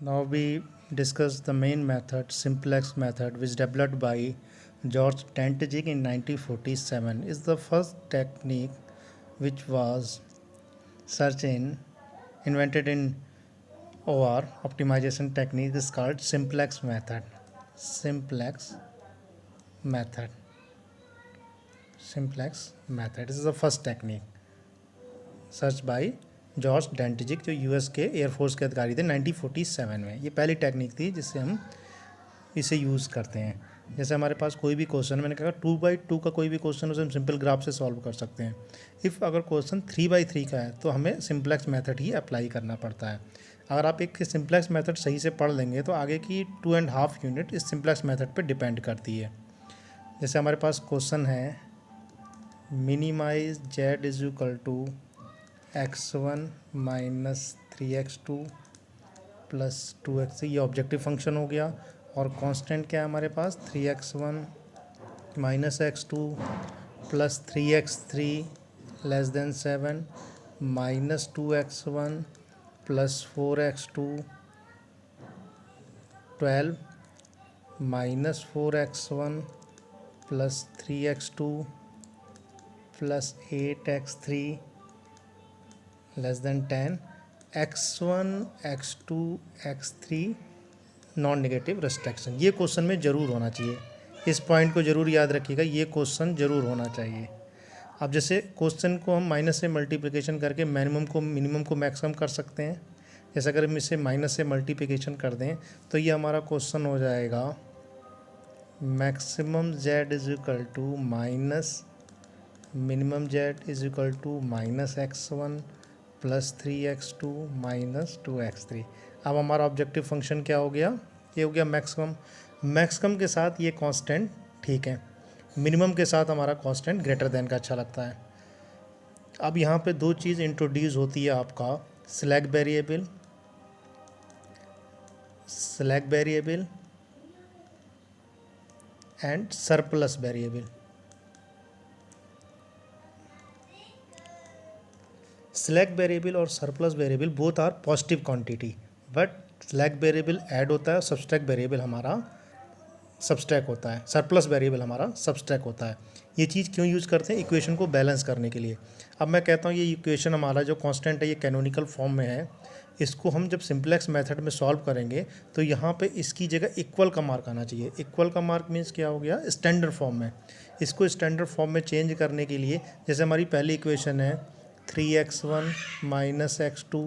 Now we discuss the main method, simplex method, which developed by George Dantjik in 1947. Is the first technique which was search in invented in OR optimization technique is called simplex method. Simplex method. Simplex method. This is the first technique search by George Dantzig जो US के air force के अधिकारी थे 1947 में। ये पहली technique थी जिससे हम इसे यूज़ करते हैं। जैसे हमारे पास कोई भी क्वेश्चन, मैंने कहा 2x2 का कोई भी क्वेश्चन उसे हम सिंपल ग्राफ से सॉल्व कर सकते हैं। इफ़ अगर क्वेश्चन 3x3 का है तो हमें सिंपलेक्स मेथड ही अप्लाई करना पड़ता है। अगर आप एक सिंपलेक्स मेथड सही से पढ़ लेंगे तो आगे की 2.5 यूनिट इस सिंपलेक्स मेथड पर डिपेंड करती है। जैसे हमारे पास क्वेश्चन है minimize Z is equal to x1 minus 3x2 plus 2x3, ये ऑब्जेक्टिव फंक्शन हो गया। और कांस्टेंट क्या है हमारे पास 3x1 minus x2 plus 3x3 less than 7 minus 2x1 plus 4x2 12 minus 4x1 plus 3x2 plus 8x3 less than 10 x1 x2 x3 non negative restriction. ये question में ज़रूर होना चाहिए, इस पॉइंट को ज़रूर याद रखिएगा, ये क्वेश्चन ज़रूर होना चाहिए। अब जैसे क्वेश्चन को हम माइनस से मल्टीप्लिकेशन करके मिनिमम को मैक्सिमम कर सकते हैं। जैसे अगर हम इसे माइनस से मल्टीप्लिकेशन कर दें तो ये हमारा क्वेश्चन हो जाएगा maximum Z is equal to minus minimum Z is equal to minus x1 plus 3x2 minus 2x3। अब हमारा ऑब्जेक्टिव फंक्शन क्या हो गया, ये हो गया मैक्सिमम। मैक्सिमम के साथ ये कांस्टेंट ठीक है, मिनिमम के साथ हमारा कांस्टेंट ग्रेटर देन का अच्छा लगता है। अब यहाँ पे दो चीज़ इंट्रोड्यूस होती है आपका, slack variable and surplus variable. Slack variable और surplus variable both are positive quantity, but slack variable add होता है, सब्सट्रैक्ट वेरिएबल हमारा सब्सट्रैक्ट होता है, सरप्लस वेरिएबल हमारा सब्सट्रैक्ट होता है। ये चीज़ क्यों यूज़ करते हैं, इक्वेशन को बैलेंस करने के लिए। अब मैं कहता हूँ ये इक्वेशन हमारा जो कांस्टेंट है ये कैनोनिकल फॉर्म में है, इसको हम जब सिंपलेक्स मेथड में सॉल्व करेंगे तो यहाँ पे इसकी जगह इक्वल का मार्क आना चाहिए। इक्वल का मार्क मीन्स क्या हो गया, स्टैंडर्ड फॉर्म में। इसको स्टैंडर्ड फॉर्म में चेंज करने के लिए जैसे हमारी पहली इक्वेशन है 3x1 minus x2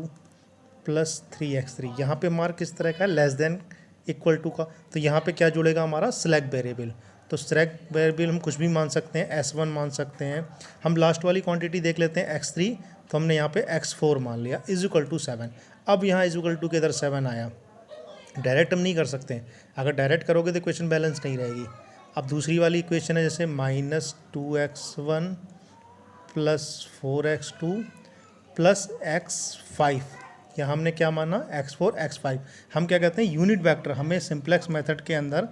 plus 3x3, यहाँ पे मार्क किस तरह का है, लेस देन इक्वल टू का। तो यहाँ पे क्या जुड़ेगा हमारा, स्लैक वेरिएबल। तो स्लैक वेरिएबल हम कुछ भी मान सकते हैं, s1 मान सकते हैं। हम लास्ट वाली क्वांटिटी देख लेते हैं x3, तो हमने यहाँ पे x4 मान लिया इज इक्वल टू 7। अब यहाँ इज इक्वल टू के इधर 7 आया, डायरेक्ट हम नहीं कर सकते, अगर डायरेक्ट करोगे तो इक्वेशन बैलेंस नहीं रहेगी। अब दूसरी वाली इक्वेशन है जैसे minus 2x1 plus 4x2 plus x5, यहाँ हमने क्या माना x4 x5। हम क्या कहते हैं यूनिट वेक्टर, हमें सिंपलेक्स मेथड के अंदर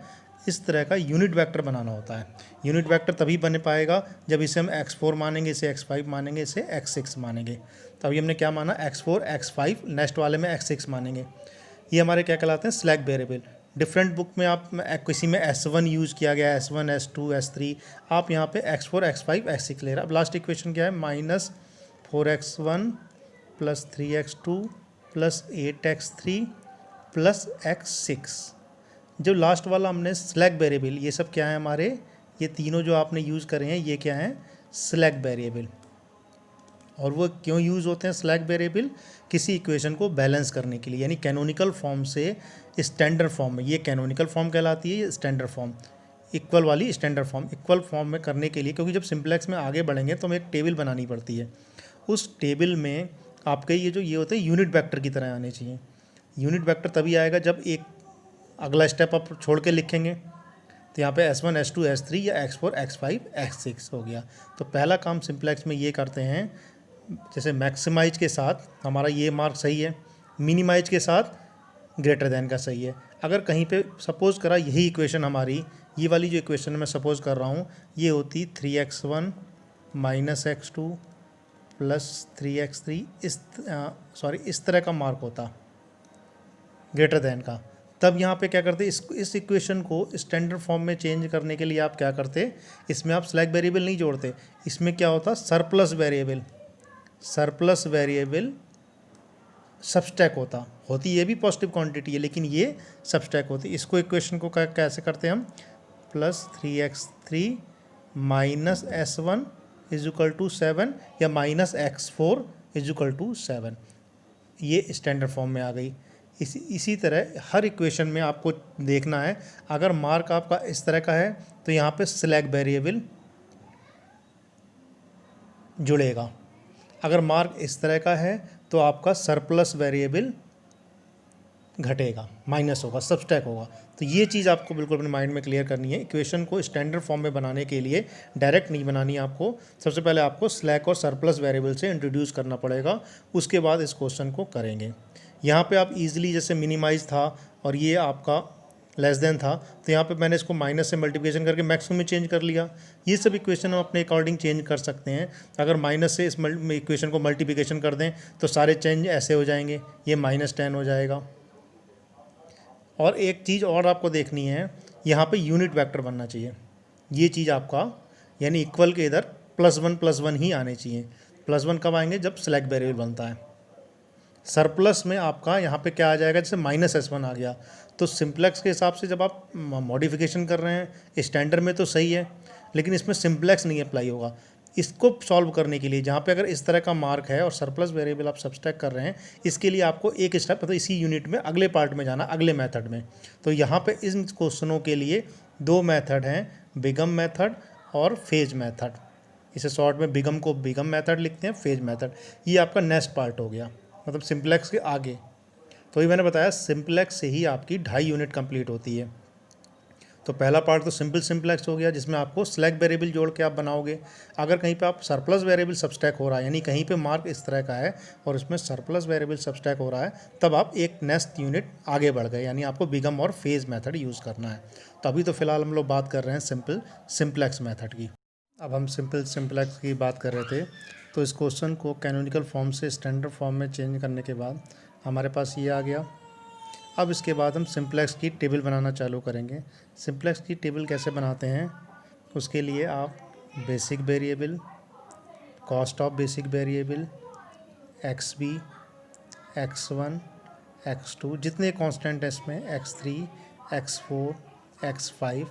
इस तरह का यूनिट वेक्टर बनाना होता है। यूनिट वेक्टर तभी बन पाएगा जब इसे हम x4 मानेंगे, इसे x5 मानेंगे, इसे x6 मानेंगे। तो अभी हमने क्या माना x4 x5, नेक्स्ट वाले में x6 मानेंगे। ये हमारे क्या कहलाते हैं, स्लैक वेरिएबल। डिफरेंट बुक में आप किसी में S1 यूज़ किया गया, S1 S2 S3, आप यहाँ पे x4 x5 x6 ले रहे हैं। अब लास्ट इक्वेशन क्या है, minus 4x1 plus 3x2 plus 8x3 plus x6। जो लास्ट वाला हमने स्लैक वेरिएबल, ये सब क्या है हमारे, ये तीनों जो आपने यूज़ करे हैं ये क्या हैं, स्लैक वेरिएबल। और वो क्यों यूज़ होते हैं स्लैक वेरिएबल, किसी इक्वेशन को बैलेंस करने के लिए, यानी कैनोनिकल फॉर्म से स्टैंडर्ड फॉर्म में। ये कैनोनिकल फॉर्म कहलाती है, ये स्टैंडर्ड फॉर्म, इक्वल वाली स्टैंडर्ड फॉर्म। इक्वल फॉर्म में करने के लिए, क्योंकि जब सिंपलेक्स में आगे बढ़ेंगे तो हमें एक टेबल बनानी पड़ती है, उस टेबल में आपके ये होते हैं यूनिट वेक्टर की तरह आने चाहिए। यूनिट वेक्टर तभी आएगा जब एक अगला स्टेप आप छोड़ के लिखेंगे। तो यहाँ पे S1 S2 S3 या x4 x5 x6 हो गया। तो पहला काम सिंपलेक्स में ये करते हैं, जैसे मैक्सिमाइज के साथ हमारा ये मार्क सही है, मिनिमाइज के साथ ग्रेटर देन का सही है। अगर कहीं पे सपोज़ करा यही इक्वेशन हमारी, ये वाली जो इक्वेशन मैं सपोज़ कर रहा हूँ, ये होती 3x1 minus x2 plus 3x3, इस तरह का मार्क होता, ग्रेटर देन का, तब यहाँ पे क्या करते, इस इक्वेशन को स्टैंडर्ड फॉर्म में चेंज करने के लिए आप क्या करते, इसमें आप स्लैक वेरिएबल नहीं जोड़ते, इसमें क्या होता, सरप्लस वेरिएबल सबस्टैक होती ये भी पॉजिटिव क्वांटिटी है, लेकिन ये सबस्टैक होती। इसको इक्वेशन को कैसे करते हैं हम, +3x3 -s1 = 7 या -x4 = 7, ये स्टैंडर्ड फॉर्म में आ गई। इसी तरह हर इक्वेशन में आपको देखना है, अगर मार्क आपका इस तरह का है तो यहाँ पे स्लैक वेरिएबल जुड़ेगा, अगर मार्क इस तरह का है तो आपका सरप्लस वेरिएबल घटेगा, माइनस होगा, सबस्ट्रैक होगा। तो ये चीज़ आपको बिल्कुल अपने माइंड में क्लियर करनी है। इक्वेशन को स्टैंडर्ड फॉर्म में बनाने के लिए डायरेक्ट नहीं बनानी है आपको, सबसे पहले आपको स्लैक और सरप्लस वेरिएबल से इंट्रोड्यूस करना पड़ेगा, उसके बाद इस क्वेश्चन को करेंगे। यहाँ पे आप इजीली, जैसे मिनिमाइज था और ये आपका लेस देन था, तो यहाँ पे मैंने इसको माइनस से मल्टीप्लिकेशन करके मैक्सिमम में चेंज कर लिया। ये सब इक्वेशन हम अपने अकॉर्डिंग चेंज कर सकते हैं। अगर माइनस से इस इक्वेशन को मल्टीप्लिकेशन कर दें तो सारे चेंज ऐसे हो जाएंगे, ये -10 हो जाएगा। और एक चीज़ और आपको देखनी है, यहाँ पे यूनिट वेक्टर बनना चाहिए, ये चीज़ आपका, यानी इक्वल के इधर +1 ही आने चाहिए। +1 कब आएंगे, जब सेलेक्ट वेरिएबल बनता है। सरप्लस में आपका यहाँ पे क्या आ जाएगा, जैसे -s1 आ गया, तो सिंप्लेक्स के हिसाब से जब आप मॉडिफिकेशन कर रहे हैं, स्टैंडर्ड में तो सही है, लेकिन इसमें सिंप्लेक्स नहीं अप्लाई होगा। इसको सॉल्व करने के लिए, जहाँ पे अगर इस तरह का मार्क है और सरप्लस वेरिएबल आप सब्सट्रैक्ट कर रहे हैं, इसके लिए आपको एक स्टेप, मतलब इसी यूनिट में अगले पार्ट में जाना, अगले मेथड में। तो यहाँ पे इन क्वेश्चनों के लिए 2 मेथड हैं, बिगम मेथड और फेज मेथड। इसे शॉर्ट में बिगम को बिगम मेथड लिखते हैं, फेज मेथड। ये आपका नेक्स्ट पार्ट हो गया, मतलब सिंप्लेक्स के आगे। तो ये मैंने बताया, सिंप्लेक्स से ही आपकी 2.5 यूनिट कंप्लीट होती है। तो पहला पार्ट तो सिंप्लेक्स हो गया, जिसमें आपको स्लैक वेरिएबल जोड़ के आप बनाओगे। अगर कहीं पे आप सरप्लस वेरिएबल सबस्ट्रैक हो रहा है, यानी कहीं पे मार्क इस तरह का है और इसमें सरप्लस वेरिएबल सबस्ट्रैक हो रहा है, तब आप एक नेक्स्ट यूनिट आगे बढ़ गए, यानी आपको बिगम और फेज मेथड यूज़ करना है। तो अभी तो फिलहाल हम लोग बात कर रहे हैं सिंप्लेक्स मेथड की। अब हम सिंप्लेक्स की बात कर रहे थे। तो इस क्वेश्चन को कैनोनिकल फॉर्म से स्टैंडर्ड फॉर्म में चेंज करने के बाद हमारे पास ये आ गया। अब इसके बाद हम सिंप्लेक्स की टेबल बनाना चालू करेंगे। सिंप्लेक्स की टेबल कैसे बनाते हैं, उसके लिए आप basic variable, cost of basic variable, XB, X1, X2, जितने कांस्टेंट है इसमें, X3, X4, X5,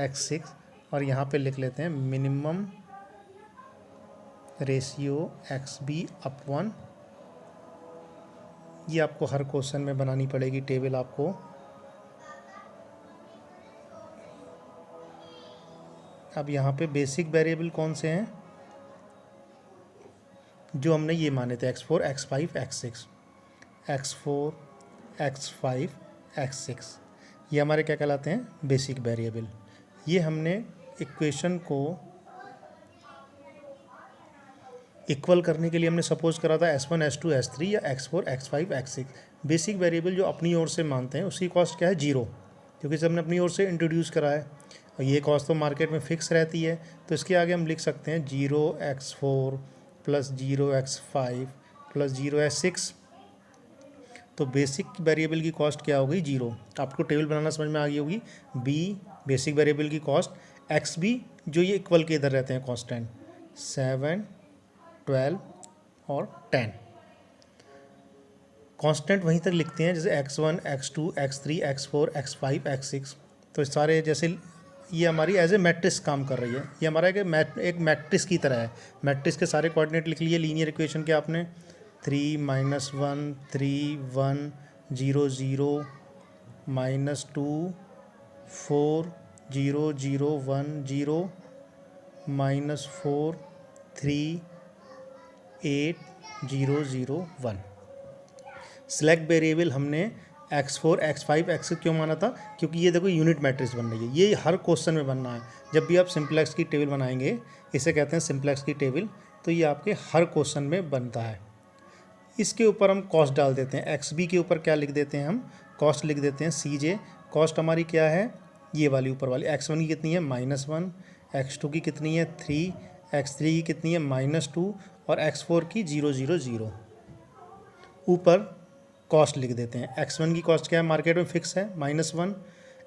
X6, और यहाँ पे लिख लेते हैं मिनिमम रेशियो XB/1। ये आपको हर क्वेश्चन में बनानी पड़ेगी टेबल आपको। अब यहाँ पे बेसिक वेरिएबल कौन से हैं, जो हमने ये माने थे, X4, X5, X6, X4, X5, X6, ये हमारे क्या कहलाते हैं, बेसिक वेरिएबल। ये हमने इक्वेशन को इक्वल करने के लिए हमने सपोज करा था S1, S2, S3 या X4, X5, X6। Basic variable जो अपनी ओर से मानते हैं, उसकी कॉस्ट क्या है, 0, क्योंकि जब हमने अपनी ओर से इंट्रोड्यूस करा है, और ये कॉस्ट तो मार्केट में फिक्स रहती है। तो इसके आगे हम लिख सकते हैं 0x4 + 0x5 + 0x6। तो बेसिक वेरिएबल की कॉस्ट क्या हो गई, 0। आपको टेबल बनाना समझ में आ गई होगी। B बेसिक वेरिएबल की कॉस्ट, XB जो ये इक्वल के इधर रहते हैं कांस्टेंट, 7, 12 और 10। कांस्टेंट वहीं तक लिखते हैं, जैसे X1, X2, X3, X4, X5, X6। तो सारे जैसे ये हमारी एज ए मैट्रिक्स काम कर रही है, ये हमारा एक मैट्रिक्स की तरह है। मैट्रिक्स के सारे कोऑर्डिनेट लिख लिए लीनियर इक्वेशन के आपने, 3, -1, 3, 1, 0, 0, -2, 4, 0, 0, 1, 0, -4, 3, 8, 0, 0, 1। सेलेक्ट वेरिएबल हमने X4, X5, X6 क्यों माना था, क्योंकि ये देखो यूनिट मैट्रिक्स बन रही है, ये हर क्वेश्चन में बनना है। जब भी आप सिंप्लेक्स की टेबल बनाएंगे, इसे कहते हैं सिंप्लेक्स की टेबल, तो ये आपके हर क्वेश्चन में बनता है। इसके ऊपर हम कॉस्ट डाल देते हैं। XB के ऊपर क्या लिख देते हैं हम, कॉस्ट लिख देते हैं CJ। कॉस्ट हमारी क्या है, ये वाली ऊपर वाली। X1 की कितनी है, -1, X2 की कितनी है, 3, X3 की कितनी है, -2, और X4 की 0, 0, 0। ऊपर कॉस्ट लिख देते हैं। x1 की कॉस्ट क्या है, मार्केट में फिक्स है -1,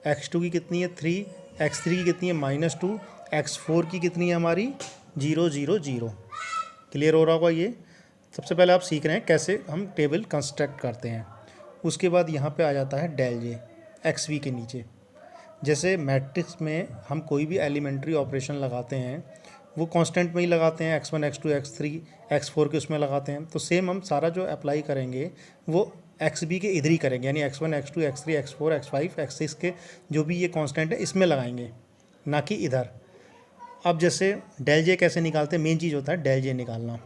x2 की कितनी है 3, x3 की कितनी है -2, x4 की कितनी है हमारी 0 0 0। क्लियर हो रहा होगा ये। सबसे पहले आप सीख रहे हैं कैसे हम टेबल कंस्ट्रक्ट करते हैं। उसके बाद यहाँ पे आ जाता है डेल जे एक्स वी के नीचे। जैसे मैट्रिक्स में हम कोई भी एलिमेंट्री ऑपरेशन लगाते हैं वो कांस्टेंट में ही लगाते हैं, x1 x2 x3 x4 के उसमें लगाते हैं, तो सेम हम सारा जो अप्लाई करेंगे वो एक्स बी के इधर ही करेंगे, यानी x1 x2 x3 x4 x5 x6 के जो भी ये कांस्टेंट है इसमें लगाएंगे, ना कि इधर। अब जैसे डेल जे कैसे निकालते हैं, मेन चीज़ होता है डेल जे निकालना।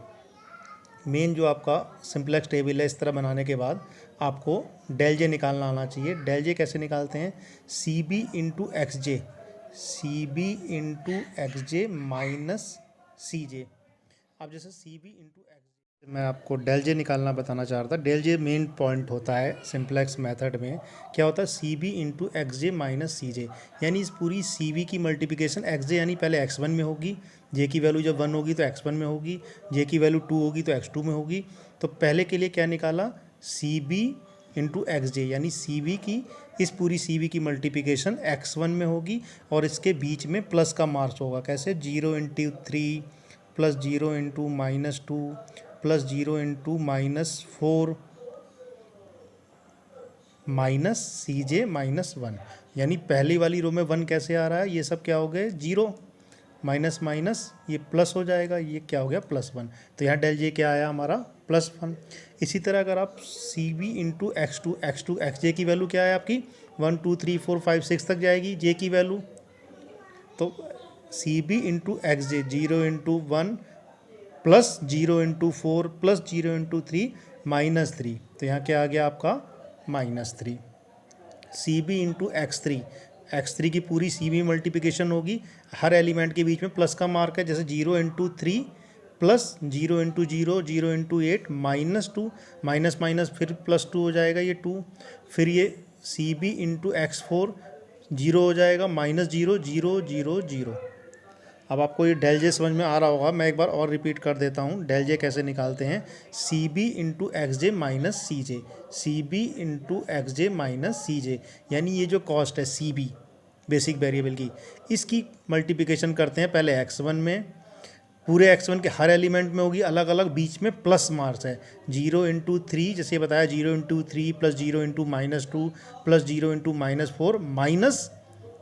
मेन जो आपका सिंपलेक्स टेबल है इस तरह बनाने के बाद आपको डेल जे निकालना आना चाहिए। डेल जे कैसे निकालते हैं, सी बी इंटू एक्स जे, सी बी इंटू एक्स जे माइनस सी जे। अब जैसे सी बी इंटू एक्स जे, मैं आपको डेल जे निकालना बताना चाह रहा था। डेल जे मेन पॉइंट होता है सिंपलेक्स मेथड में, क्या होता है सी बी इंटू एक्स जे माइनस सी जे, यानी इस पूरी सी बी की मल्टीप्लिकेशन एक्स जे यानी पहले x1 में होगी, जे की वैल्यू जब 1 होगी तो x1 में होगी, जे की वैल्यू 2 होगी तो x2 में होगी। तो पहले के लिए क्या निकाला, सी बी इंटू एक्स जे, यानी सी बी की इस पूरी सी बी की मल्टीप्लिकेशन x1 में होगी और इसके बीच में प्लस का मार्क्स होगा। कैसे, 0 into 3 plus 0 into -2 plus 0 into -4 minus C J -1, यानी पहली वाली रो में 1 कैसे आ रहा है, ये सब क्या हो गए 0, माइनस माइनस ये प्लस हो जाएगा, ये क्या हो गया +1। तो यहाँ डेल जे क्या आया हमारा +1। इसी तरह अगर आप C B into X two X J की वैल्यू क्या है आपकी 1 2 3 4 5 6 तक जाएगी जे की वैल्यू, तो C B into X J 0 into 1 plus 0 into 4 plus 0 into 3 -3, तो यहाँ क्या आ गया आपका -3। C B into X three की पूरी सी बी मल्टीप्लिकेशन होगी, हर एलिमेंट के बीच में प्लस का मार्क है, जैसे 0 into 3 plus 0 into 0 0 into 8 -2 minus minus फिर +2 हो जाएगा ये 2, फिर ये सी बी इंटू x4 0 हो जाएगा -0 0 0 0। अब आपको ये डेल जे समझ में आ रहा होगा, मैं एक बार और रिपीट कर देता हूँ डेल जे कैसे निकालते हैं। सी बी इंटू एक्स जे माइनस सी जे, सी बी इंटू एक्स जे माइनस सी जे, यानी ये जो कॉस्ट है सी बी बेसिक वेरिएबल की, इसकी मल्टीप्लिकेशन करते हैं पहले x1 में, पूरे x1 के हर एलिमेंट में होगी अलग अलग, बीच में प्लस मार्क्स है 0 इंटू 3, जैसे बताया 0 into 3 plus 0 into -2 plus 0 into -4 minus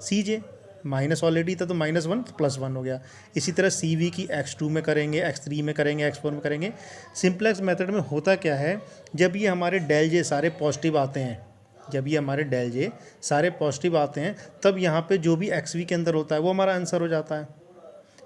C J, minus already था तो -1 तो +1 हो गया। इसी तरह सी वी की x2 में करेंगे, x3 में करेंगे, x4 में करेंगे। सिंपलेक्स मेथड में होता क्या है, जब ये हमारे डेल जे सारे पॉजिटिव आते हैं, जब ये हमारे डेल जे सारे पॉजिटिव आते हैं तब यहाँ पे जो भी एक्स वी के अंदर होता है वो हमारा आंसर हो जाता है।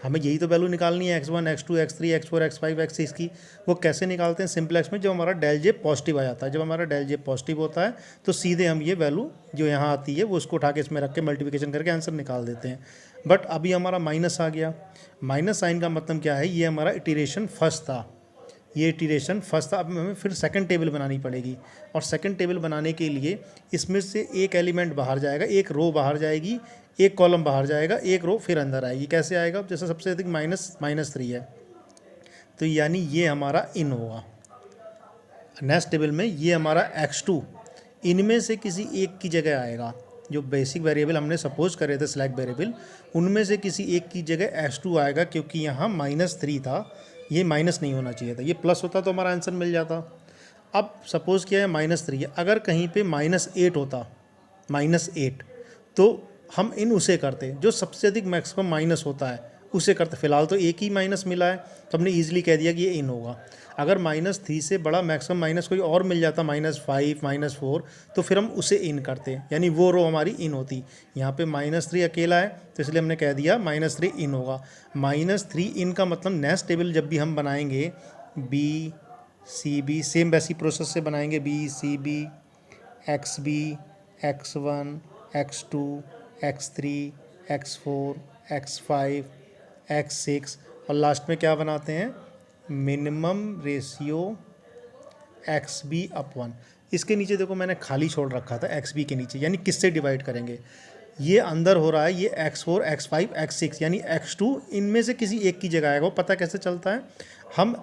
हमें यही तो वैल्यू निकालनी है x1 x2 x3 x4 x5 x6 की। वो कैसे निकालते हैं सिंपलेक्स में, जब हमारा डेल जे पॉजिटिव आ जाता है। जब हमारा डेल जे पॉजिटिव होता है तो सीधे हम ये वैल्यू जो यहाँ आती है वो उसको उठा के इसमें रख के मल्टीप्लिकेशन करके आंसर निकाल देते हैं। बट अभी हमारा माइनस आ गया, माइनस साइन का मतलब क्या है, ये हमारा इटीरेशन फर्स्ट था, ये इटीरेशन फर्स्ट था। अब हमें फिर सेकंड टेबल बनानी पड़ेगी, और सेकंड टेबल बनाने के लिए इसमें से एक एलिमेंट बाहर जाएगा, एक रो बाहर जाएगी, एक कॉलम बाहर जाएगा, एक रो फिर अंदर आएगी। कैसे आएगा, जैसे सबसे अधिक -3 है तो यानी ये हमारा इन होगा। नेक्स्ट टेबल में ये हमारा x2 इनमें से किसी एक की जगह आएगा। जो बेसिक वेरिएबल हमने सपोज करे थे सिलेक्ट वेरिएबल, उनमें से किसी एक की जगह x2 आएगा, क्योंकि यहाँ -3 था, ये माइनस नहीं होना चाहिए था, ये प्लस होता तो हमारा आंसर मिल जाता। अब सपोज़ किया है -3 है, अगर कहीं पे -8 होता, -8, तो हम इन उसे करते जो सबसे अधिक मैक्सिमम माइनस होता है उसे करते। फिलहाल तो एक ही माइनस मिला है तो हमने ईजिली कह दिया कि ये इन होगा। अगर -3 से बड़ा मैक्सिमम माइनस कोई और मिल जाता, -5 -4, तो फिर हम उसे इन करते, यानी वो रो हमारी इन होती। यहाँ पे -3 अकेला है तो इसलिए हमने कह दिया -3 इन होगा। -3 इन का मतलब नेक्स्ट टेबल जब भी हम बनाएंगे बी सी बी, सेम वैसी प्रोसेस से बनाएंगे, B C B X B x1 x2 x3 x4 x5 x6, और लास्ट में क्या बनाते हैं, मिनिमम रेशियो XB/1। इसके नीचे देखो मैंने खाली छोड़ रखा था XB के नीचे, यानी किससे डिवाइड करेंगे। ये अंदर हो रहा है, ये x4 x5 x6 यानी x2 इनमें से किसी एक की जगह आएगा। वो पता कैसे चलता है, हम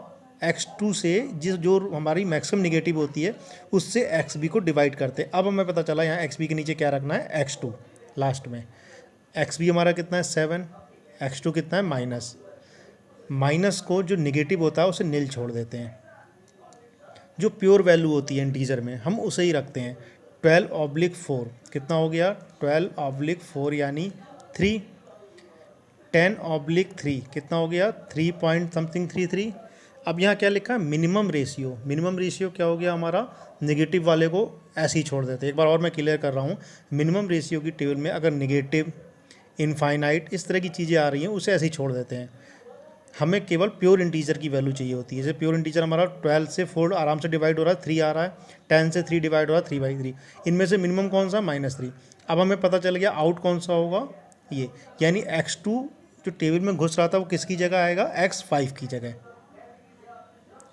x2 से जो हमारी मैक्सिमम निगेटिव होती है उससे xb को डिवाइड करते हैं। अब हमें पता चला यहाँ xb के नीचे क्या रखना है, x2 लास्ट में। xb हमारा कितना है 7, x2 कितना है माइनस। माइनस को जो निगेटिव होता है उसे नील छोड़ देते हैं, जो प्योर वैल्यू होती है इंटीजर में हम उसे ही रखते हैं। 12/4 कितना हो गया, 12/4 यानी 3। 10/3 कितना हो गया, 3 पॉइंट समथिंग 33। अब यहाँ क्या लिखा है, मिनिमम रेशियो। मिनिमम रेशियो क्या हो गया हमारा, नेगेटिव वाले को ऐसे ही छोड़ देते हैं। एक बार और मैं क्लियर कर रहा हूँ, मिनिमम रेशियो की टेबल में अगर नेगेटिव, इनफाइनाइट इस तरह की चीज़ें आ रही हैं उसे ऐसे ही छोड़ देते हैं। हमें केवल प्योर इंटीजर की वैल्यू चाहिए होती है। जैसे प्योर इंटीजर हमारा 12 से 4 आराम से डिवाइड हो रहा है, 3 आ रहा है, 10 से 3 डिवाइड हो रहा है, 3/3। इनमें से मिनिमम कौन सा, -3। अब हमें पता चल गया आउट कौन सा होगा, ये, यानी x2 जो टेबल में घुस रहा था वो किसकी जगह आएगा, x5 की जगह।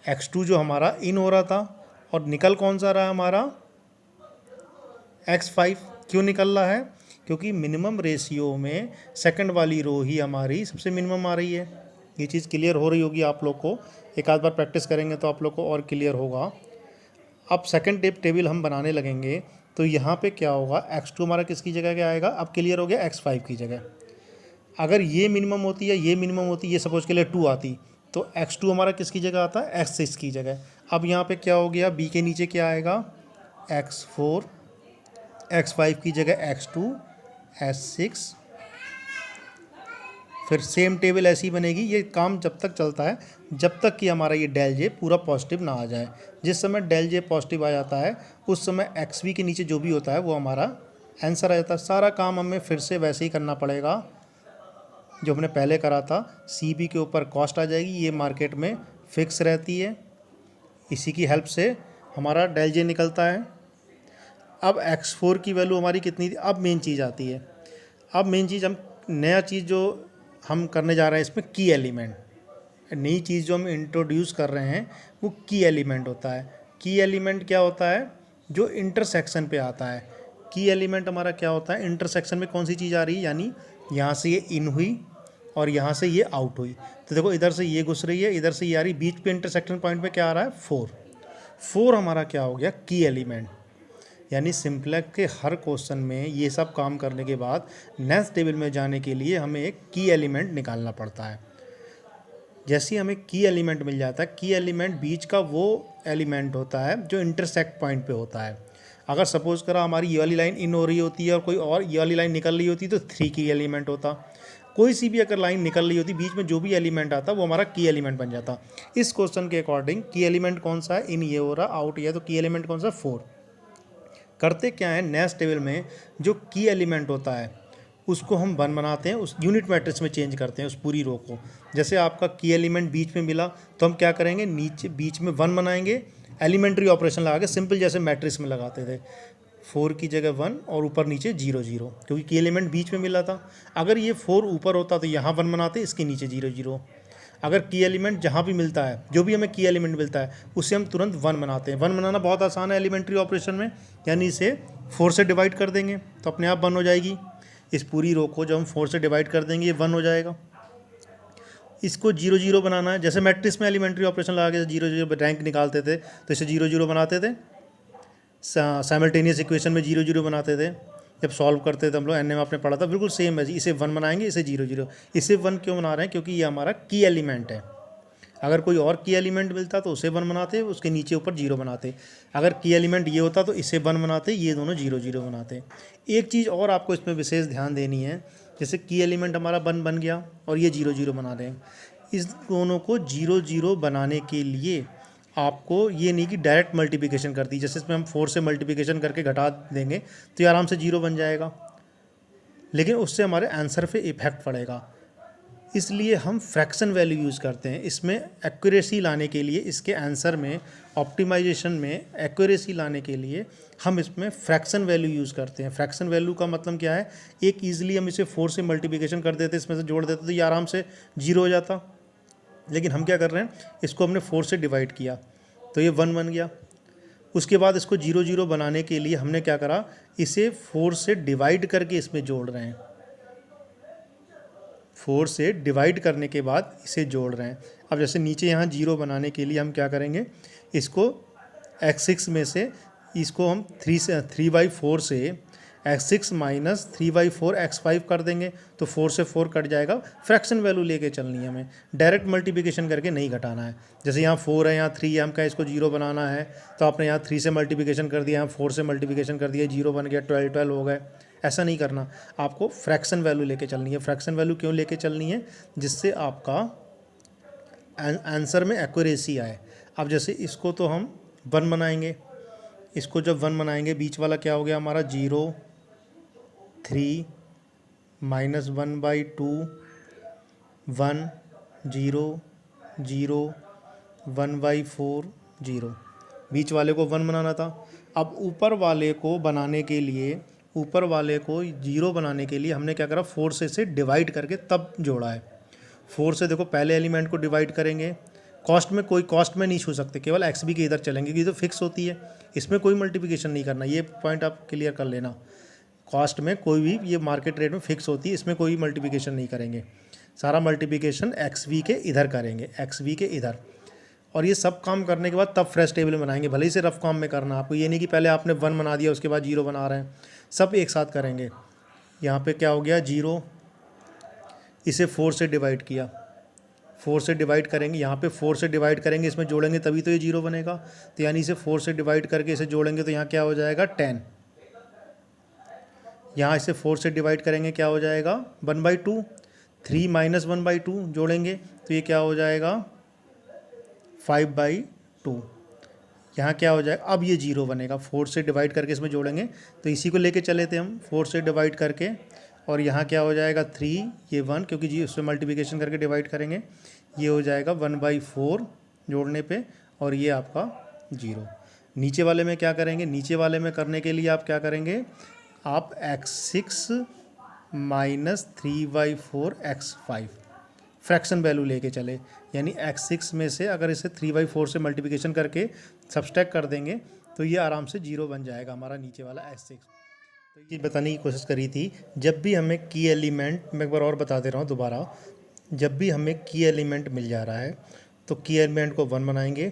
x2 जो हमारा इन हो रहा था और निकल कौन सा रहा है हमारा, x5। क्यों निकल रहा है, क्योंकि मिनिमम रेशियो में सेकंड वाली रो ही हमारी सबसे मिनिमम आ रही है। ये चीज़ क्लियर हो रही होगी आप लोग को, एक आध बार प्रैक्टिस करेंगे तो आप लोग को और क्लियर होगा। अब सेकंड टेबल हम बनाने लगेंगे तो यहाँ पे क्या होगा, x2 हमारा किसकी जगह क्या आएगा, अब क्लियर हो गया, x5 की जगह। अगर ये मिनिमम होती है, ये मिनिमम होती, ये सपोज के लिए 2 आती, तो x2 हमारा किसकी जगह आता है, x6 की जगह। अब यहाँ पे क्या हो गया, b के नीचे क्या आएगा, x4, x5 की जगह x2, s6। फिर सेम टेबल ऐसी ही बनेगी। ये काम जब तक चलता है जब तक कि हमारा ये डेल जे पूरा पॉजिटिव ना आ जाए। जिस समय डेल जे पॉजिटिव आ जाता है उस समय एक्स वी के नीचे जो भी होता है वो हमारा आंसर आ जाता है। सारा काम हमें फिर से वैसे ही करना पड़ेगा जो हमने पहले करा था। सी बी के ऊपर कॉस्ट आ जाएगी, ये मार्केट में फिक्स रहती है, इसी की हेल्प से हमारा डेल जे निकलता है। अब x4 की वैल्यू हमारी कितनी थी, अब मेन चीज़ आती है। अब मेन चीज़, हम नया चीज़ जो हम करने जा रहे हैं इसमें की एलिमेंट, नई चीज़ जो हम इंट्रोड्यूस कर रहे हैं वो की एलिमेंट होता है। की एलिमेंट क्या होता है, जो इंटरसेक्शन पे आता है। की एलिमेंट हमारा क्या होता है, इंटरसेक्शन में कौन सी चीज़ आ रही है, यानी यहाँ से ये इन हुई और यहाँ से ये आउट हुई, तो देखो इधर से ये घुस रही है, इधर से ये आ रही, बीच पे इंटरसेक्शन पॉइंट पे क्या आ रहा है, 4 हमारा क्या हो गया, की एलिमेंट। यानी सिंप्लेक्स के हर क्वेश्चन में ये सब काम करने के बाद नेक्स्ट टेबल में जाने के लिए हमें एक की एलिमेंट निकालना पड़ता है। जैसे ही हमें की एलिमेंट मिल जाता है, की एलिमेंट बीच का वो एलिमेंट होता है जो इंटरसेक्ट पॉइंट पे होता है। अगर सपोज करा हमारी ये वाली लाइन इन हो रही होती है और कोई और ये वाली लाइन निकल रही होती तो 3 की एलिमेंट होता। कोई सी भी अगर लाइन निकल रही होती, बीच में जो भी एलिमेंट आता वो हमारा की एलिमेंट बन जाता। इस क्वेश्चन के अकॉर्डिंग की एलिमेंट कौन सा है, इन ये हो रहा, आउट ये, तो की एलिमेंट कौन सा, 4। करते क्या है, नेक्स्ट टेबल में जो की एलिमेंट होता है उसको हम 1 बनाते हैं, उस यूनिट मैट्रिक्स में चेंज करते हैं उस पूरी रो को। जैसे आपका की एलिमेंट बीच में मिला तो हम क्या करेंगे, नीचे बीच में 1 बनाएंगे, एलिमेंट्री ऑपरेशन लगा के, सिंपल जैसे मैट्रिक्स में लगाते थे, 4 की जगह 1 और ऊपर नीचे 0 0, क्योंकि की एलिमेंट बीच में मिला था। अगर ये 4 ऊपर होता तो यहाँ 1 बनाते, इसके नीचे 0 0। अगर की एलिमेंट जहाँ भी मिलता है, जो भी हमें की एलिमेंट मिलता है उससे हम तुरंत 1 बनाते हैं। 1 बनाना बहुत आसान है एलिमेंट्री ऑपरेशन में, यानी इसे 4 से डिवाइड कर देंगे तो अपने आप 1 हो जाएगी। इस पूरी रो को जब हम 4 से डिवाइड कर देंगे ये 1 हो जाएगा। इसको 0 0 बनाना है, जैसे मैट्रिक्स में एलिमेंट्री ऑपरेशन लगा के 0 0 रैंक निकालते थे तो इसे 0 0 बनाते थे। साइमल्टेनियस इक्वेशन में 0 0 बनाते थे जब सॉल्व करते थे हम लोग, एन में आपने पढ़ा था, बिल्कुल सेम है जी। इसे 1 बनाएंगे, इसे 0 0। इसे 1 क्यों बना रहे हैं, क्योंकि ये हमारा की एलिमेंट है। अगर कोई और की एलिमेंट मिलता तो उसे 1 बनाते, उसके नीचे ऊपर 0 बनाते। अगर की एलिमेंट ये होता तो इसे 1 बनाते, ये दोनों 0 0 बनाते। एक चीज़ और आपको इसमें विशेष ध्यान देनी है, जैसे की एलिमेंट हमारा 1 बन गया और ये 0 0 बना रहे हैं, इस दोनों को 0 0 बनाने के लिए आपको ये नहीं कि डायरेक्ट मल्टीप्लिकेशन कर दी, जैसे इसमें हम 4 से मल्टीप्लिकेशन करके घटा देंगे तो ये आराम से 0 बन जाएगा, लेकिन उससे हमारे आंसर पे इफेक्ट पड़ेगा। इसलिए हम फ्रैक्शन वैल्यू यूज़ करते हैं इसमें एक्यूरेसी लाने के लिए। इसके आंसर में ऑप्टिमाइजेशन में एक्यूरेसी लाने के लिए हम इसमें फ्रैक्शन वैल्यू यूज़ करते हैं। फ्रैक्शन वैल्यू का मतलब क्या है, एक ईजिली हम इसे 4 से मल्टीप्लिकेशन कर देते, इसमें से जोड़ देते तो ये आराम से 0 हो जाता। लेकिन हम क्या कर रहे हैं, इसको हमने 4 से डिवाइड किया तो ये 1 बन गया। उसके बाद इसको 0 0 बनाने के लिए हमने क्या करा, इसे 4 से डिवाइड करके इसमें जोड़ रहे हैं। 4 से डिवाइड करने के बाद इसे जोड़ रहे हैं। अब जैसे नीचे यहाँ 0 बनाने के लिए हम क्या करेंगे, इसको x6 में से इसको हम 3/4 से x6 माइनस 3/4 x5 कर देंगे, तो 4 से 4 कट जाएगा। फ्रैक्शन वैल्यू लेके चलनी है हमें, डायरेक्ट मल्टीप्लिकेशन करके नहीं घटाना है। जैसे यहाँ 4 है, यहाँ 3 है, हम कहें इसको 0 बनाना है, तो आपने यहाँ 3 से मल्टीप्लिकेशन कर दिया, यहाँ 4 से मल्टीप्लिकेशन कर दिया, 0 बन गया, 12 हो गए। ऐसा नहीं करना, आपको फ्रैक्शन वैल्यू लेके चलनी है। फ्रैक्शन वैल्यू क्यों लेके चलनी है? जिससे आपका आंसर में एक्यूरेसी आए। अब जैसे इसको तो हम 1 बनाएंगे, इसको जब 1 बनाएंगे, बीच वाला क्या हो गया हमारा 0, 3 माइनस 1/2, 1 0 0 1/4 0। बीच वाले को 1 बनाना था। अब ऊपर वाले को बनाने के लिए, ऊपर वाले को 0 बनाने के लिए हमने क्या करा, 4 से इसे डिवाइड करके तब जोड़ा है। 4 से देखो पहले एलिमेंट को डिवाइड करेंगे, कॉस्ट में कोई कॉस्ट में नहीं छू सकते, केवल एक्स बी के इधर चलेंगे क्योंकि तो फिक्स होती है, इसमें कोई मल्टीप्लिकेशन नहीं करना। ये पॉइंट आप क्लियर कर लेना, कॉस्ट में कोई भी, ये मार्केट रेट में फिक्स होती है, इसमें कोई मल्टीप्लिकेशन नहीं करेंगे। सारा मल्टीप्लिकेशन एक्स वी के इधर करेंगे, एक्स वी के इधर। और ये सब काम करने के बाद तब फ्रेश टेबल बनाएंगे। भले ही से रफ काम में करना आपको, ये नहीं कि पहले आपने 1 बना दिया उसके बाद 0 बना रहे हैं, सब एक साथ करेंगे। यहाँ पे क्या हो गया 0, इसे 4 से डिवाइड किया, 4 से डिवाइड करेंगे, यहाँ पे 4 से डिवाइड करेंगे, इसमें जोड़ेंगे तभी तो ये 0 बनेगा। तो यानी इसे 4 से डिवाइड करके इसे जोड़ेंगे तो यहाँ क्या हो जाएगा 10। यहाँ इसे 4 से डिवाइड करेंगे, क्या हो जाएगा 1/2। 3 माइनस 1/2 जोड़ेंगे तो ये क्या हो जाएगा 5/2। यहाँ क्या हो जाएगा, अब ये 0 बनेगा। 4 से डिवाइड करके इसमें जोड़ेंगे, तो इसी को लेके चले थे हम 4 से डिवाइड करके। और यहाँ क्या हो जाएगा 3, ये 1, क्योंकि जी उससे मल्टीप्लिकेशन करके डिवाइड करेंगे, ये हो जाएगा 1/4 जोड़ने पे, और ये आपका 0। नीचे वाले में क्या करेंगे, नीचे वाले में करने के लिए आप क्या करेंगे, आप x6 minus 3/4 x5 fraction value लेके चले। यानी x6 में से अगर इसे 3/4 से मल्टीप्लिकेशन करके सब्सट्रैक्ट कर देंगे तो ये आराम से 0 बन जाएगा हमारा नीचे वाला x6। तो ये बताने की कोशिश करी थी, जब भी हमें की एलिमेंट, मैं एक बार और बता दे रहा हूँ दोबारा, जब भी हमें की एलिमेंट मिल जा रहा है तो की एलिमेंट को 1 बनाएंगे,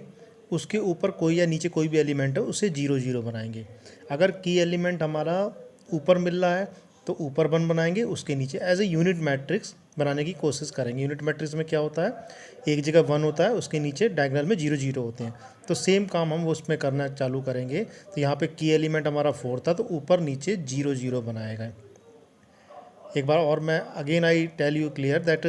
उसके ऊपर कोई या नीचे कोई भी एलिमेंट है उसे 0 0 बनाएंगे। अगर की एलिमेंट हमारा ऊपर मिल रहा है तो ऊपर 1 बनाएंगे, उसके नीचे एज ए यूनिट मैट्रिक्स बनाने की कोशिश करेंगे। यूनिट मैट्रिक्स में क्या होता है, एक जगह 1 होता है, उसके नीचे डायगोनल में 0 0 होते हैं। तो सेम काम हम उसमें करना चालू करेंगे। तो यहाँ पे की एलिमेंट हमारा 4 था, तो ऊपर नीचे 0 0 बनाएगा। एक बार और मैं again I tell you clear that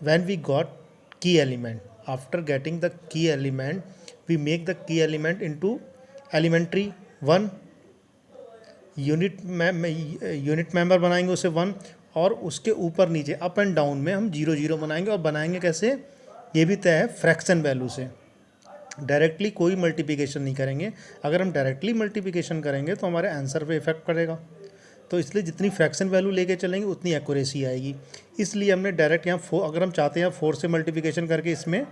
when we got key element, after getting the key element we make the key element into elementary 1, unit member बनाएंगे उसे 1, और उसके ऊपर नीचे अप एंड डाउन में हम 0 0 बनाएंगे। और बनाएंगे कैसे, ये भी तय है फ्रैक्शन वैल्यू से। डायरेक्टली कोई मल्टीप्लिकेशन नहीं करेंगे। अगर हम डायरेक्टली मल्टीप्लिकेशन करेंगे तो हमारे आंसर पे इफेक्ट पड़ेगा। तो इसलिए जितनी फ्रैक्शन वैल्यू लेके चलेंगे उतनी एक्यूरेसी आएगी। इसलिए हमने डायरेक्ट यहाँ 4, अगर हम चाहते हैं 4 से मल्टीप्लिकेशन करके इसमें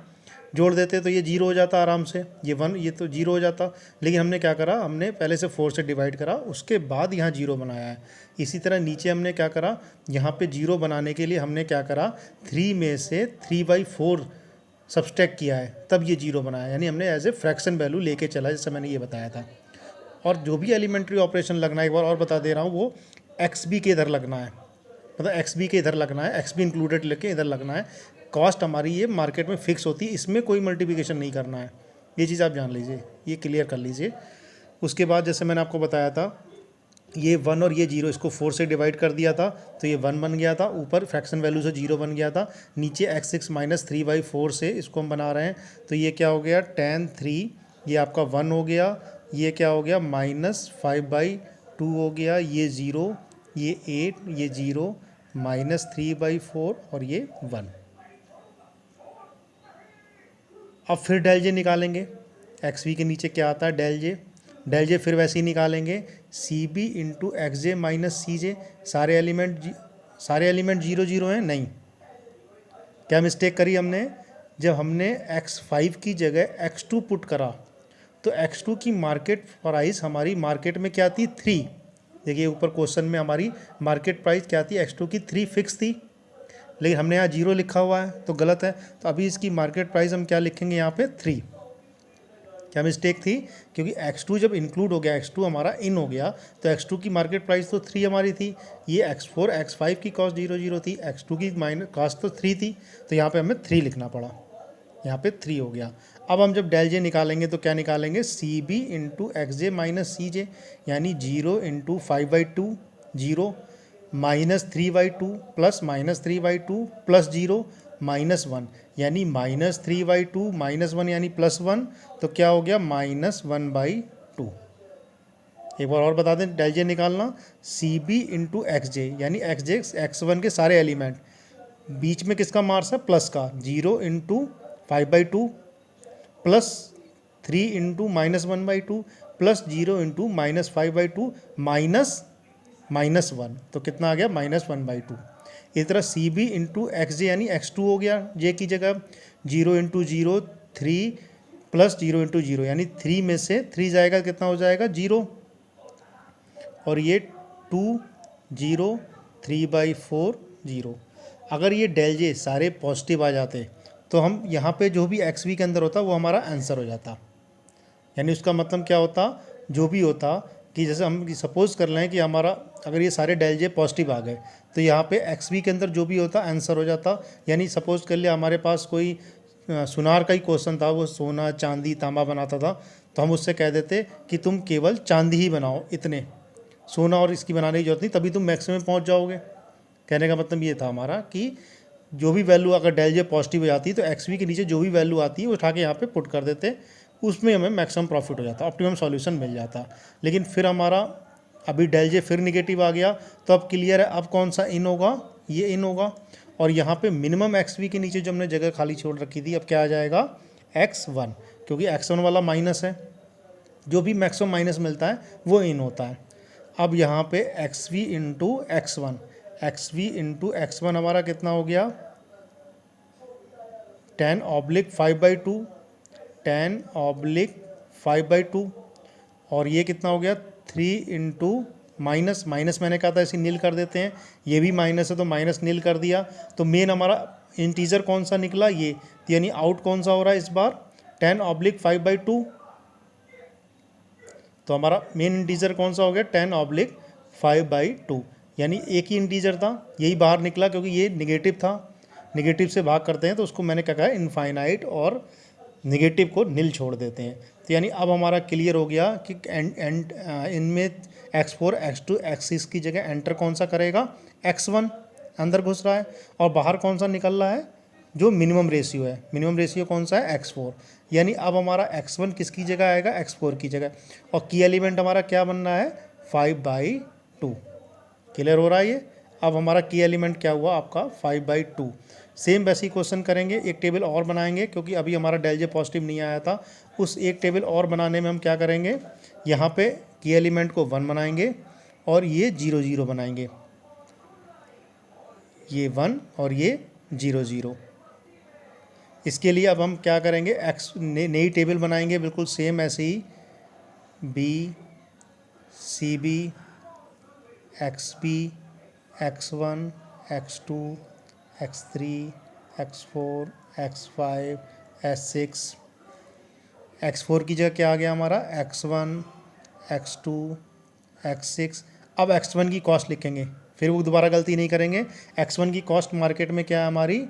जोड़ देते तो ये 0 हो जाता आराम से, ये 1, ये तो 0 हो जाता। लेकिन हमने क्या करा, हमने पहले से 4 से डिवाइड करा, उसके बाद यहाँ 0 बनाया है। इसी तरह नीचे हमने क्या करा, यहाँ पे 0 बनाने के लिए हमने क्या करा, 3 में से 3/4 सब्सट्रैक्ट किया है, तब ये 0 बनाया। यानी हमने एज ए फ्रैक्शन वैल्यू लेके चला, जैसे मैंने ये बताया था। और जो भी एलिमेंट्री ऑपरेशन लगना है, एक बार और बता दे रहा हूँ, वो एक्स बी के इधर लगना है, मतलब एक्स बी के इधर लगना है, एक्स बी इंक्लूडेड लेके इधर लगना है। कॉस्ट हमारी ये मार्केट में फिक्स होती है, इसमें कोई मल्टीप्लिकेशन नहीं करना है। ये चीज़ आप जान लीजिए, ये क्लियर कर लीजिए। उसके बाद जैसे मैंने आपको बताया था, ये 1 और ये 0, इसको 4 से डिवाइड कर दिया था तो ये 1 बन गया था, ऊपर फ्रैक्शन वैल्यू से 0 बन गया था। नीचे x6 माइनस 3/4 से इसको हम बना रहे हैं, तो ये क्या हो गया 10 3, ये आपका 1 हो गया। ये क्या हो गया माइनस 5/2 हो गया, ये 0, ये 8, ये 0, माइनस 3/4 और ये 1। अब फिर डेल जे निकालेंगे, एक्स वी के नीचे क्या आता है डेल जे, डेल जे फिर वैसे ही निकालेंगे, सी बी इंटू एक्स जे माइनस सी जे। सारे एलिमेंट 0 0 हैं, नहीं, क्या मिस्टेक करी हमने, जब हमने x5 की जगह x2 पुट करा तो x2 की मार्केट प्राइस हमारी मार्केट में क्या थी 3। देखिए ऊपर क्वेश्चन में हमारी मार्केट प्राइस क्या थी, x2 की 3 फिक्स थी। लेकिन हमने यहाँ 0 लिखा हुआ है तो गलत है। तो अभी इसकी मार्केट प्राइस हम क्या लिखेंगे यहाँ पे 3। क्या मिस्टेक थी, क्योंकि x2 जब इंक्लूड हो गया, x2 हमारा इन हो गया, तो x2 की मार्केट प्राइस तो 3 हमारी थी। ये x4 x5 की कॉस्ट 0 थी, x2 की कॉस्ट तो 3 थी, तो यहाँ पे हमें 3 लिखना पड़ा, यहाँ पे 3 हो गया। अब हम जब डेल जे निकालेंगे तो क्या निकालेंगे, सी बी इंटू एक्स जे माइनस सी जे, यानी 0 इंटू 5/2 0 माइनस 3/2 प्लस -3/2 प्लस 0 -1, यानी -3/2 -1 यानी +1, तो क्या हो गया -1/2। एक बार और बता दें, डेल जे निकालना सी बी इंटू एक्स जे, यानी एक्स जे x1 के सारे एलिमेंट, बीच में किसका मार्क्स है, प्लस का, 0 into 5/2 plus 3 into -1/2 plus 0 into -5/2 -1, तो कितना आ गया -1/2। इस तरह सी बी इंटू एक्स जे यानी x2 हो गया जे की जगह, 0 इंटू 0 3 प्लस 0 इंटू 0, यानी 3 में से 3 जाएगा कितना हो जाएगा 0, और ये 2 0 3/4 0। अगर ये डेल जे सारे पॉजिटिव आ जाते तो हम यहाँ पे जो भी एक्स वी के अंदर होता वो हमारा आंसर हो जाता। यानी उसका मतलब क्या होता, जो भी होता कि जैसे हम सपोज़ कर लें कि हमारा अगर ये सारे डेल जे पॉजिटिव आ गए तो यहाँ पे एक्स वी के अंदर जो भी होता आंसर हो जाता। यानी सपोज़ कर लिया हमारे पास कोई सुनार का ही क्वेश्चन था, वो सोना चांदी तांबा बनाता था, तो हम उससे कह देते कि तुम केवल चांदी ही बनाओ, इतने सोना और इसकी बनाने की जरूरत नहीं, तभी तुम मैक्सिमम पहुँच जाओगे। कहने का मतलब ये था हमारा कि जो भी वैल्यू अगर डेल जे पॉजिटिव हो जाती है तो एक्स वी के नीचे जो भी वैल्यू आती है वो उठा के यहाँ पे पुट कर देते, उसमें हमें मैक्सिमम प्रॉफिट हो जाता, ऑप्टिमम सॉल्यूशन मिल जाता। लेकिन फिर हमारा अभी डेल जे फिर निगेटिव आ गया, तो अब क्लियर है, अब कौन सा इन होगा, ये इन होगा, और यहाँ पे मिनिमम एक्स वी के नीचे जो हमने जगह खाली छोड़ रखी थी, अब क्या आ जाएगा x1, क्योंकि x1 वाला माइनस है, जो भी मैक्सिमम माइनस मिलता है वो इन होता है। अब यहाँ पे X V into x1, X V into x1 हमारा कितना हो गया 10/5/2, 10/5/2, और ये कितना हो गया 3 इंटू माइनस मैंने कहा था इसे नील कर देते हैं, ये भी माइनस है तो माइनस नील कर दिया। तो मेन हमारा इंटीजर कौन सा निकला, ये, यानी आउट कौन सा हो रहा है इस बार 10/5/2, तो हमारा मेन इंटीजर कौन सा हो गया 10/5/2, यानी एक ही इंटीजर था, यही बाहर निकला क्योंकि ये निगेटिव था, निगेटिव से भाग करते हैं तो उसको मैंने क्या कहा इनफाइनाइट, और निगेटिव को नील छोड़ देते हैं। तो यानी अब हमारा क्लियर हो गया कि इनमें x4 x2 x6 की जगह एंटर कौन सा करेगा x1 अंदर घुस रहा है, और बाहर कौन सा निकल रहा है जो मिनिमम रेशियो है, मिनिमम रेशियो कौन सा है x4। यानी अब हमारा x1 किसकी जगह आएगा x4 की जगह, और की एलिमेंट हमारा क्या बनना है 5/2। क्लियर हो रहा है ये। अब हमारा की एलिमेंट क्या हुआ आपका 5/2। सेम वैसे ही क्वेश्चन करेंगे, एक टेबल और बनाएंगे क्योंकि अभी हमारा डेल जे पॉजिटिव नहीं आया था, उस एक टेबल और बनाने में हम क्या करेंगे, यहाँ पे की एलिमेंट को 1 बनाएंगे और ये 0 0 बनाएंगे, ये 1 और ये 0 0। इसके लिए अब हम क्या करेंगे, नई टेबल बनाएंगे बिल्कुल सेम ऐसे ही, B C B X B x1 x2 x3 x4 x5 s6, x4 की जगह क्या आ गया हमारा x1 x2 x6। अब x1 की कॉस्ट लिखेंगे, फिर वो दोबारा गलती नहीं करेंगे। x1 की कॉस्ट मार्केट में क्या है हमारी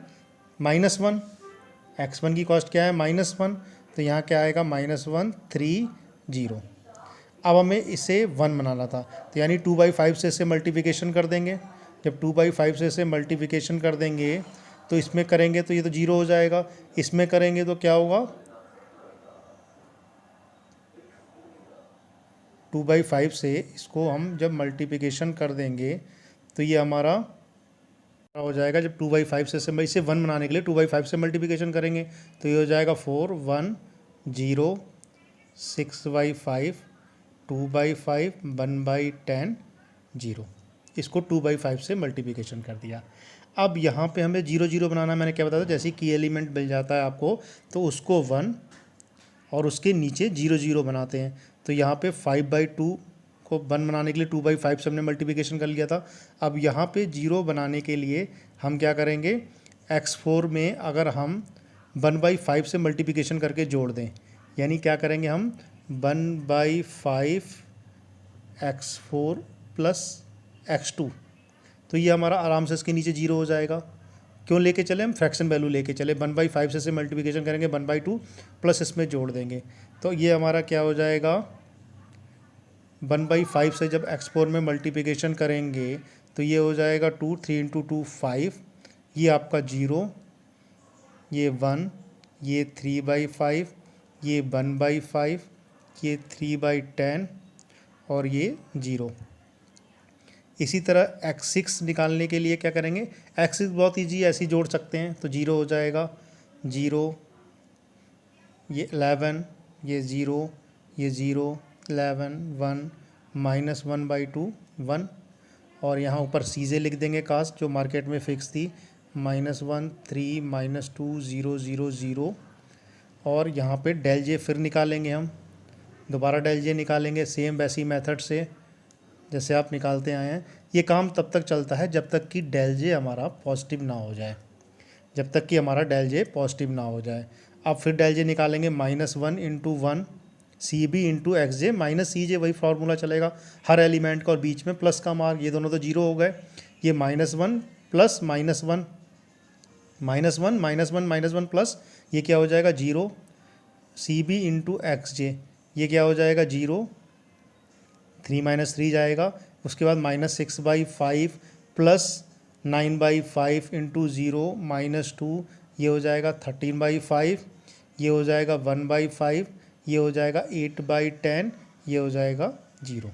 -1, x1 की कॉस्ट क्या है -1, तो यहाँ क्या आएगा -130। अब हमें इसे 1 बनाना था, तो यानी 2/5 से इसे मल्टीप्लिकेशन कर देंगे। जब 2/5 से इसे मल्टीप्लिकेशन कर देंगे तो इसमें करेंगे तो ये तो 0 हो जाएगा, इसमें करेंगे तो क्या होगा 2/5 से इसको हम जब मल्टीप्लिकेशन कर देंगे तो ये हमारा हो जाएगा। जब 2/5 से इसे 1 बनाने के लिए 2/5 से मल्टीप्लिकेशन करेंगे तो ये हो जाएगा 4 1 0 6/5 2/5 1/10 0। इसको 2/5 से मल्टीप्लिकेशन कर दिया। अब यहाँ पे हमें 0 0 बनाना, मैंने क्या बताया था, जैसे की एलिमेंट मिल जाता है आपको तो उसको 1 और उसके नीचे 0 0 बनाते हैं। तो यहाँ पे 5/2 को 1 बनाने के लिए 2/5 से हमने मल्टीप्लिकेशन कर लिया था। अब यहाँ पे 0 बनाने के लिए हम क्या करेंगे, x4 में अगर हम 1/5 से मल्टीप्लिकेशन करके जोड़ दें, यानी क्या करेंगे हम 1/5 x4 प्लस x2, तो ये हमारा आराम से इसके नीचे 0 हो जाएगा। क्यों लेके चले हम, फ्रैक्शन वैल्यू लेके चले, 1/5 से मल्टीप्लिकेशन करेंगे 1/2 प्लस इसमें जोड़ देंगे, तो ये हमारा क्या हो जाएगा 1/5 से जब x4 में मल्टीप्लिकेशन करेंगे तो ये हो जाएगा 2, 3 × 2 5, ये आपका 0, ये 1, ये 3/5, ये 1/5, ये 3/10 और ये 0। इसी तरह x6 निकालने के लिए क्या करेंगे, x6 बहुत ईजी है, ऐसे ही जोड़ सकते हैं, तो 0 हो जाएगा 0, ये 11, ये 0, ये 0, 11, 1, -1/2 1, और यहाँ ऊपर सीजे लिख देंगे कास्ट जो मार्केट में फिक्स थी, -1, 3, -2, 0, 0, 0, और यहाँ पे डेल जे फिर निकालेंगे हम, दोबारा डेल जे निकालेंगे सेम वैसी मेथड से जैसे आप निकालते आए हैं। ये काम तब तक चलता है जब तक कि डेल जे हमारा पॉजिटिव ना हो जाए, जब तक कि हमारा डेल जे पॉजिटिव ना हो जाए। अब फिर डेल जे निकालेंगे, -1 × 1 CB × XJ माइनस CJ, वही फार्मूला चलेगा हर एलिमेंट का, और बीच में प्लस का मार्क, ये दोनों तो 0 हो गए। ये -1 प्लस -1, -1 प्लस ये क्या हो जाएगा 0, CB × XJ ये क्या हो जाएगा 0, 3 - 3 जाएगा, उसके बाद -6/5 प्लस 9/5 × 0 -2 ये हो जाएगा 13/5, ये हो जाएगा 1/5, ये हो जाएगा 8/10, ये हो जाएगा 0।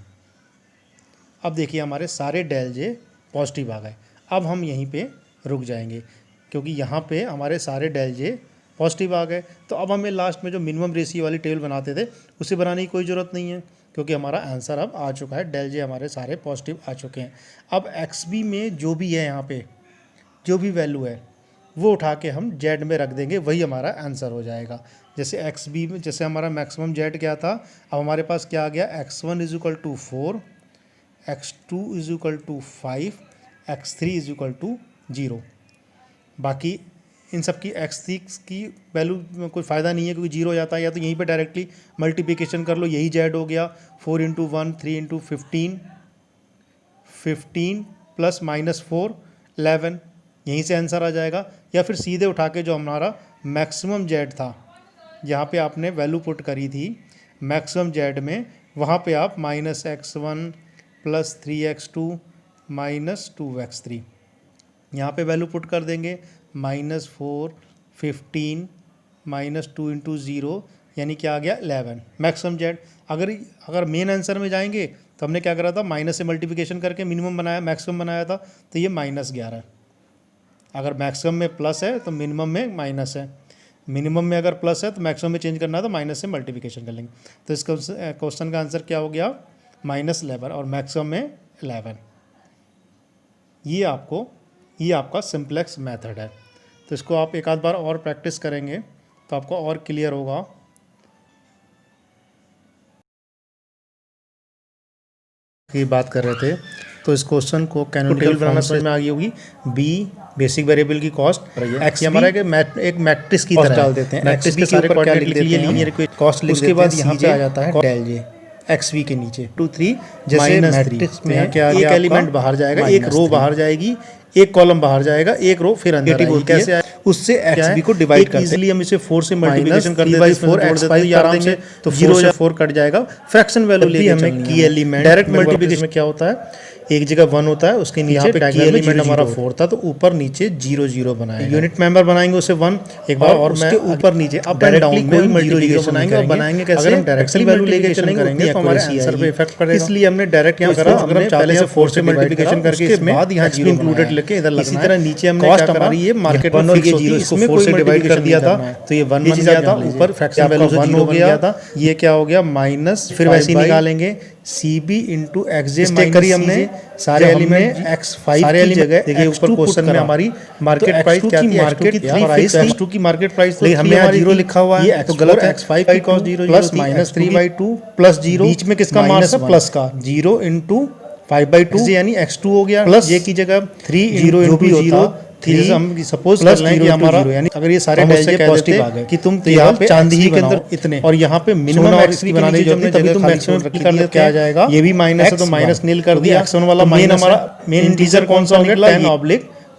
अब देखिए हमारे सारे डेल जे पॉजिटिव आ गए। अब हम यहीं पे रुक जाएंगे क्योंकि यहाँ पे हमारे सारे डेल जे पॉजिटिव आ गए। तो अब हमें लास्ट में जो मिनिमम रेशियो वाली टेबल बनाते थे उसे बनाने की कोई ज़रूरत नहीं है क्योंकि हमारा आंसर अब आ चुका है, डेल जे हमारे सारे पॉजिटिव आ चुके हैं। अब XB में जो भी है, यहाँ पे जो भी वैल्यू है वो उठा के हम जेड में रख देंगे, वही हमारा आंसर हो जाएगा। जैसे XB में जैसे हमारा मैक्सिमम जेड क्या था, अब हमारे पास क्या आ गया, x1 = 4, x2 = 5, x3 = 0। बाकी इन सब की x6 की वैल्यू में कोई फ़ायदा नहीं है क्योंकि 0 हो जाता है, या तो यहीं पे डायरेक्टली मल्टीप्लिकेशन कर लो, यही जेड हो गया, 4 × 1, 3 × 15, 15 प्लस -4 11, यहीं से आंसर आ जाएगा। या फिर सीधे उठा के जो हमारा मैक्सिमम जेड था, यहाँ पे आपने वैल्यू पुट करी थी मैक्सिमम जेड में, वहाँ पे आप -x1 + 3x2 - 2x3 यहाँ पे वैल्यू पुट कर देंगे, -4, 15 -2 × 0 यानी क्या आ गया 11 मैक्सिमम जेड। अगर मेन आंसर में जाएंगे तो हमने क्या करा था, माइनस से मल्टीप्लिकेशन करके मिनिमम बनाया, मैक्सिमम बनाया था, तो ये -11। अगर मैक्सिमम में प्लस है तो मिनिमम में माइनस है, मिनिमम में अगर प्लस है तो मैक्सिमम में चेंज करना है तो माइनस से मल्टीप्लिकेशन कर लेंगे। तो इस क्वेश्चन का आंसर क्या हो गया, -11 और मैक्सिमम में 11। ये आपका सिंप्लेक्स मेथड है। तो इसको आप एक आध बार और प्रैक्टिस करेंगे तो आपको और क्लियर होगा। की बात कर रहे थे तो इस क्वेश्चन को कैनोनिकल बनाना समझ में आ गई होगी। बी बेसिक वेरिएबल की कॉस्ट, एक्स हमारा एक मैट्रिक्स की तरह डाल देते हैं, मैट्रिक्स के सारे कोऑर्डिनेट लिख लिए, लीनियर कॉस्ट लिख देते हैं, उसके बाद यहाँ पे आ जाता है डेल जे XV के नीचे 2 3 जैसे मैट्रिक्स में क्या एक एलिमेंट बाहर जाएगा, एक रो बाहर जाएगी, एक कॉलम बाहर जाएगा, एक रो फिर अंदर आएगी। कैसे आए, उससे XB को डिवाइड करते हैं। इजीली हम इसे 4 से मल्टीप्लिकेशन कर देते हैं, 4 x5 आराम से, तो 0 या 4 कट जाएगा। फ्रैक्शन वैल्यू लेके हमें की एलिमेंट डायरेक्ट मल्टीप्लिकेशन में क्या होता है, एक जगह 1 होता है, उसके नीचे की एलिमेंट हमारा 4 था तो ऊपर नीचे 0 0 बनाएंगे, यूनिट मेंबर बनाएंगे उसे 1 एक बार, और उसके ऊपर नीचे अप एंड डाउन में हम 0 0 बनाएंगे। और बनाएंगे कैसे, अगर हम डायरेक्टली वैल्यू लेके चलेंगे तो हमारे आंसर पे इफेक्ट पड़ेगा, इसलिए हमने डायरेक्ट यहाँ करा। अगर हम पहले से 4 से मल्टीप्लिकेशन करके इसमें बाद यहाँ 0 इंक्लूडेड लेके इधर लगना है। इसी तरह नीचे हमने कॉस्ट क्या करा, हमारी ये मार्केट वन में और फिक्स ये होती है, 0 इसको 4 से डिवाइड कर दिया था तो ये 1 बन गया था, ऊपर फ्रैक्शन वैल्यू 1 हो गया था, ये क्या हो गया माइनस, फिर वैसे ही निकालेंगे CB इंटू एक्स जे करी हमने सारे एलिमेंट x5 की जगह। देखिए ऊपर क्वेश्चन में हमारी मार्केट प्राइस क्या थी, मार्केट प्राइस x2 की मार्केट प्राइस, लेकिन हमने यहाँ 0 लिखा हुआ है तो गलत है। x5 की कॉस्ट 0 प्लस माइनस 3/2 प्लस 0, बीच में किसका मार्क्स है प्लस का, 0 इंटू 5/2 यानी x2 हो गया, प्लस ये की जगह 3 0 इंटू 0 जैसे हम सपोज कर लें कि हमारा यानी अगर ये सारे डेल जे पॉजिटिव आ गए कि तुम तो यहाँ पे चांदी ही के अंदर इतने, और यहाँ पे मिनिमम एक्स की बनाने जो हमने तभी तुम मैक्सिमम कर लेते, क्या आ जाएगा, ये भी माइनस है तो माइनस नील कर दिया, x1 वाला माइनस, हमारा मेन इंटीजर कौन सा हो गया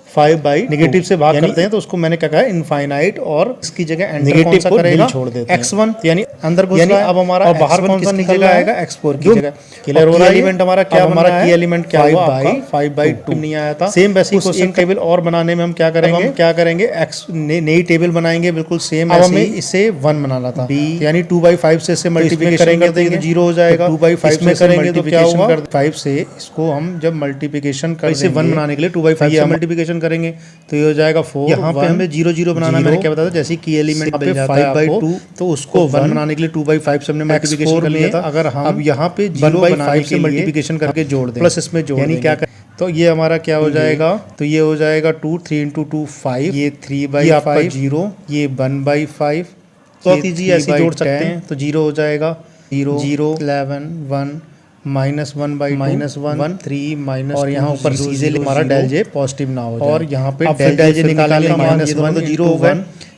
10/5 नेगेटिव से भाग करते हैं तो उसको मैंने क्या कहा इनफाइनाइट, और इसकी जगह नेगेटिव को करेगा छोड़ देते हैं x1 यानी अंदर घुस रहा है, अब हमारा और बाहर कौन सा निकल आएगा x4 की जगह। क्लियर हो रहा है, एलिमेंट हमारा क्या, हमारा की एलिमेंट क्या हुआ 5/2 नहीं आया था। सेम वैसी क्वेश्चन टेबल और बनाने में हम क्या करेंगे, हम क्या करेंगे x नई टेबल बनाएंगे बिल्कुल सेम, अब हमें इसे 1 बनाना था यानी 2/5 से इसे मल्टीप्लिकेशन करेंगे तो ये 0 हो जाएगा, 2/5 में करेंगे तो क्या होगा 5 से इसको हम जब मल्टीप्लिकेशन कर इसे 1 बनाने के लिए 2/5 से मल्टीप्लिकेशन करेंगे तो ये हो जाएगा 4। यहाँ पे हमें 0 0 बनाना, मैंने क्या बताया था, जैसे की एलिमेंट पे 5/2 तो उसको 1 बनाने के लिए 2/5 से हमने मल्टीप्लिकेशन कर लिया था। अगर हम अब यहाँ पे 0/5 से मल्टीप्लिकेशन करके जोड़ दें प्लस इसमें जोड़ यानी क्या तो ये हमारा क्या हो जाएगा, तो ये हो जाएगा 2 3 इंटू 2 5, ये 3/5 0, ये 1/5 तो इजी ऐसे जोड़ सकते हैं तो 0 हो जाएगा 0 0 11 1 -1/1 3 माइनस, और यहाँ ऊपर सीधे हमारा डेल जे पॉजिटिव ना हो जाए, और यहाँ पे डेल जे निकालेंगे -1 तो 0 होगा,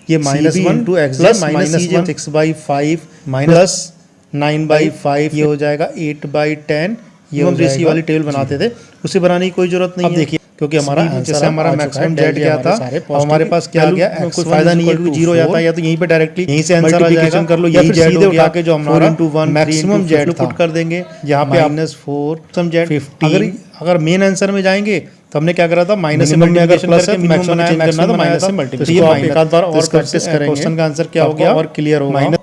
ये -1 इंटू एक्स जे माइनस 6/5 माइनस 9/5 ये हो जाएगा 8/10। ये हम रेशियो वाली टेबल बनाते थे, उसे बनाने की कोई जरूरत नहीं है। देखिए क्योंकि हमारा जैसे हमारा मैक्सिमम जेड गया था, हमारे पास क्या आ गया, कोई फायदा नहीं है क्योंकि 0 जाता है, या तो यहीं पे डायरेक्टली यहीं से आंसर आ जाएगा कर लो, या फिर सीधे उठा के जो हमारा 4 मैक्सिमम जेड पुट कर देंगे, यहाँ पे -4 जेड 50। अगर मेन आंसर में जाएंगे तो हमने क्या करा था, माइनस से मल्टीप्लिकेशन करके मिनिमम चेंज करना था, माइनस से मल्टीप्लिकेशन। तो ये एक आध बार और प्रैक्टिस करेंगे, क्वेश्चन का आंसर क्या हो गया और क्लियर होगा।